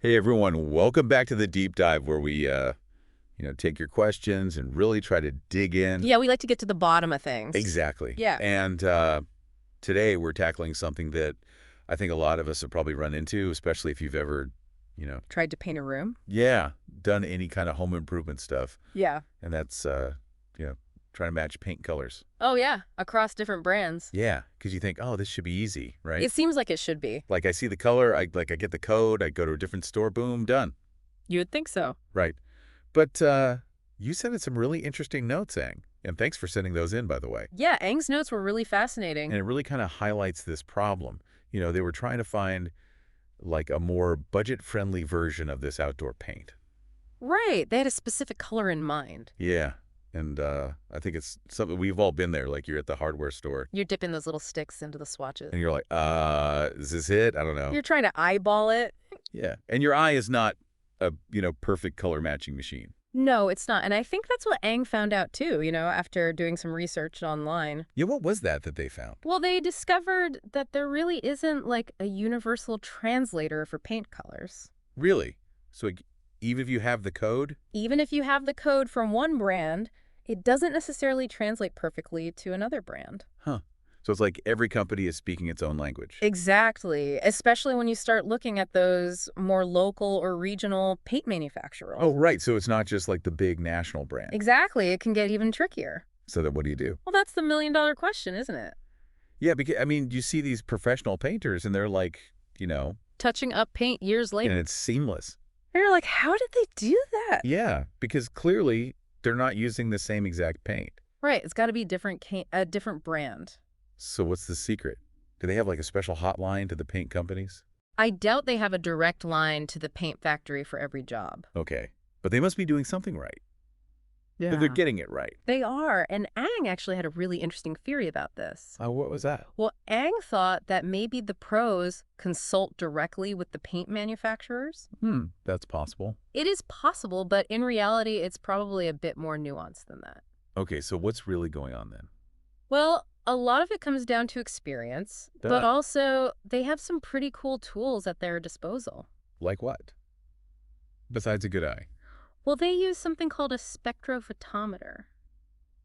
Hey everyone, welcome back to the deep dive where we take your questions and really try to dig in. Yeah, we like to get to the bottom of things. Exactly. Yeah. And today we're tackling something that I think a lot of us have probably run into, especially if you've ever, Tried to paint a room? yeah, done any kind of home improvement stuff. Yeah. And that's trying to match paint colors. Oh, yeah. Across different brands. Yeah, because you think, oh, this should be easy, right? It seems like it should be. Like I see the color, I get the code, I go to a different store, boom, done. You would think so. Right. But you sent some really interesting notes, Ang. And thanks for sending those in, by the way. Yeah, Aang's notes were really fascinating. And it really kind of highlights this problem. They were trying to find like a more budget-friendly version of this outdoor paint. Right. They had a specific color in mind. Yeah. And I think it's something we've all been there. Like you're at the hardware store. You're dipping those little sticks into the swatches. And you're like, is this it? I don't know. You're trying to eyeball it. Yeah. And your eye is not a, perfect color matching machine. No, it's not. And I think that's what Aang found out too, after doing some research online. Yeah, what was that they found? Well, they discovered that there really isn't like a universal translator for paint colors. Really? So even if you have the code? Even if you have the code from one brand, it doesn't necessarily translate perfectly to another brand. Huh. So it's like every company is speaking its own language. Exactly, especially when you start looking at those more local or regional paint manufacturers. Oh, right. So it's not just like the big national brand. Exactly. It can get even trickier. So then what do you do? Well, that's the million-dollar question, isn't it? Yeah, because, you see these professional painters and they're like, Touching up paint years later. and it's seamless. And you're like, how did they do that? Yeah, because clearly they're not using the same exact paint. Right. It's got to be a different brand. So what's the secret? Do they have like a special hotline to the paint companies? I doubt they have a direct line to the paint factory for every job. Okay, but they must be doing something right. Yeah. They're getting it right. They are. And Aang actually had a really interesting theory about this. What was that? Well, Aang thought that maybe the pros consult directly with the paint manufacturers. That's possible. It is possible, but in reality, it's probably a bit more nuanced than that. Okay, so what's really going on then? Well, a lot of it comes down to experience, but also they have some pretty cool tools at their disposal. Like what? Besides a good eye. Well, they use something called a spectrophotometer.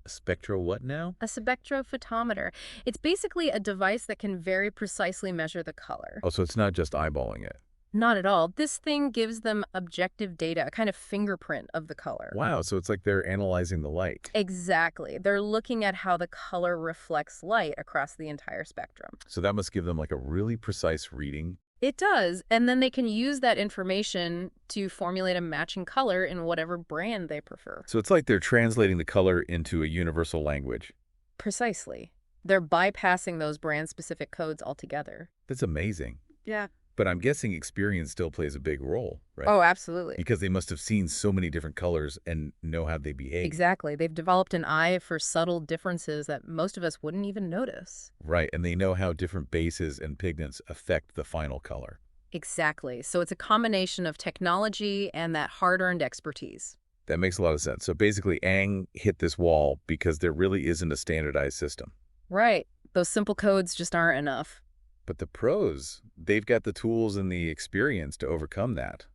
A spectro what now? A spectrophotometer. It's basically a device that can very precisely measure the color. Oh, so it's not just eyeballing it. Not at all. This thing gives them objective data, a kind of fingerprint of the color. Wow, so it's like they're analyzing the light. Exactly. They're looking at how the color reflects light across the entire spectrum. So that must give them like a really precise reading. It does. And then they can use that information to formulate a matching color in whatever brand they prefer. So it's like they're translating the color into a universal language. Precisely. They're bypassing those brand-specific codes altogether. That's amazing. Yeah. But I'm guessing experience still plays a big role, right? Oh, absolutely. Because they must have seen so many different colors and know how they behave. Exactly. They've developed an eye for subtle differences that most of us wouldn't even notice. Right, and they know how different bases and pigments affect the final color. Exactly. So it's a combination of technology and that hard-earned expertise. That makes a lot of sense. So basically, Aang hit this wall because there really isn't a standardized system. Right. Those simple codes just aren't enough. But the pros, they've got the tools and the experience to overcome that.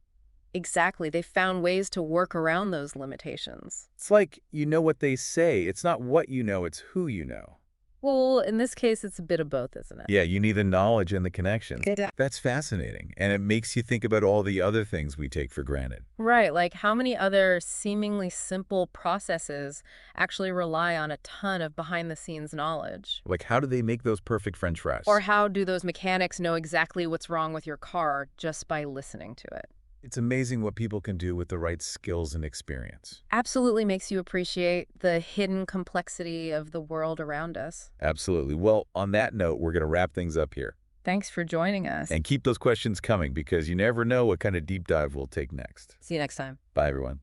Exactly. They found ways to work around those limitations. It's like you know what they say. It's not what you know, it's who you know. Well, in this case, it's a bit of both, isn't it? Yeah, you need the knowledge and the connections. Good. That's fascinating. And it makes you think about all the other things we take for granted. Right. Like how many other seemingly simple processes actually rely on a ton of behind-the-scenes knowledge? Like, how do they make those perfect French fries? Or how do those mechanics know exactly what's wrong with your car just by listening to it? It's amazing what people can do with the right skills and experience. Absolutely makes you appreciate the hidden complexity of the world around us. Absolutely. Well, on that note, we're going to wrap things up here. Thanks for joining us. And keep those questions coming because you never know what kind of deep dive we'll take next. See you next time. Bye, everyone.